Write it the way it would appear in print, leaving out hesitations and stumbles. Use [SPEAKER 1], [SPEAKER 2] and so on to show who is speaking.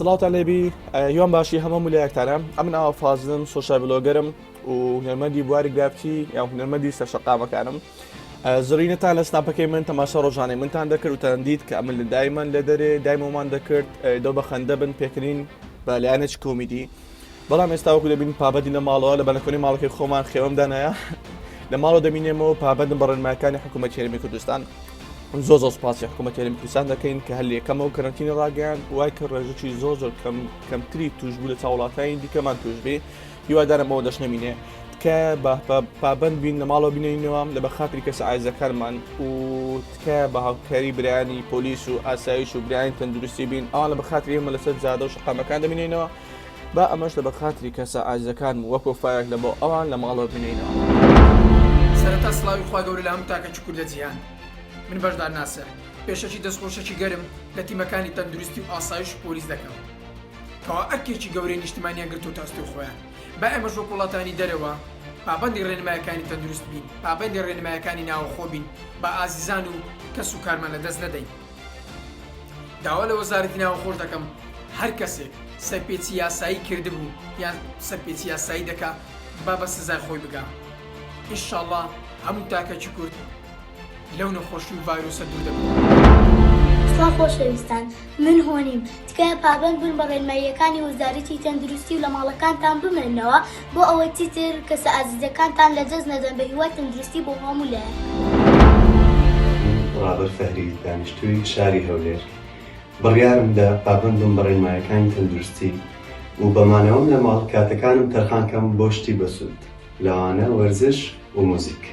[SPEAKER 1] سڵاوتان لێبی یوان باشی هەموو لایەکتانە ئەمن ئاوا فازلم سۆشال بلۆگەرم و هونەرمەندی بواری گرافتی یا هونەرمەندی سەرشەقامەکانم زۆرینەتان لە سناپەکەی من تەماشا ڕۆژانەی منتان دەکرد و تەندید کە ئەمن لە دایمان لە دەرێ دایمەمان دەکرد دەو بە خەندە بن پێکردین بە لایەنێکی کۆمیدی بەڵام ئێستا وەکو دەبین پابەندی لە ماڵەوە لە بەنەکۆنی ماڵەکەی خۆمان خێوەم دانایە لە ماڵەوە دەمینێمەوە پابەندم بە ڕێنمایەکانی حکوومەتی هەرێمی کوردستان زۆر سوپاسی حکوومەتی هەرێمی کوردستان دەکەین کە هەر لێکەمە و کەرەنتینە ڕاگەیان وای کە ڕێژەی زۆر کەمتری توش بوو لە چاوڵاتانی دیکەمان توش بێ هیوادارمەوە دەشنەمینێ تکە پابەند بین لە ماڵەوە بینینەوە لە بە خاتری کەسە ئایزەکانمان و تکە بە هاوکاری برایانی پۆلیس و ئاسایش و برایانی تەندروستی بین ئەوان لە بە خاتری ئێمە لەسەر جادە و شەقامەکان دەبینینەوە با ئەمەش لە بە خاتری کەسە ئایزەکان وەکو فایەک لە بۆ ئەوان لە ماڵەوە بینینەوە.
[SPEAKER 2] سەرەتا سڵاوی خوا گەورە لە هەموو تاکەکی کوردە جیهان. من بەشدار ناسەر پێشەکی دەستخۆشێکی گەرم لە تیمەکانی تەندروستی و ئاسایش و پۆلیس دەکەم کەوا ئەرکێکی گەورەی نیشتیمانیان گرت و تاستوی خۆیان با ئێمەش وەک وڵاتانی دەرەوە پابەندی ڕێنمایەکانی تەندروست بین پابەندی ڕێنمایەکانی ناوەخۆ بین بە ئازیزان و کەس و کارمان لە دەست نەدەین. داوا لە وەزارەتی ناوەخۆش دەکەم هەر کەسێک سەرپێچی یاسایی کردبوو یان سەرپێچی یاسایی دەکا با بە سزای خۆی بگا. ئینشاڵڵا هەموو تاکەکی کورد لەو نەخۆشی و ڤایرۆسە دوور دەبوو.
[SPEAKER 3] سڵاو خۆشەویستان، من هۆنیم تکایە پابەند بن بە ڕێنماییەکانی وەزارەتی تەندروستی و لە ماڵەکانتان بمێنەوە بۆ ئەوەی چیتر کەسە ئازیزەکانتان لە دەست نەدەن بە هیوای تەندروستی بۆ هەموو لایەک.
[SPEAKER 4] ڕابەر فەهری دانیشتووی شاری هەولێر بڕیارمدا پابەند بم بە ڕێنماییەکانی تەندروستی و بەمانەوەم لە ماڵ کاتەکانم تەرخانکەم بۆ شتی بەسوود لەوانە وەرزش و موزیک.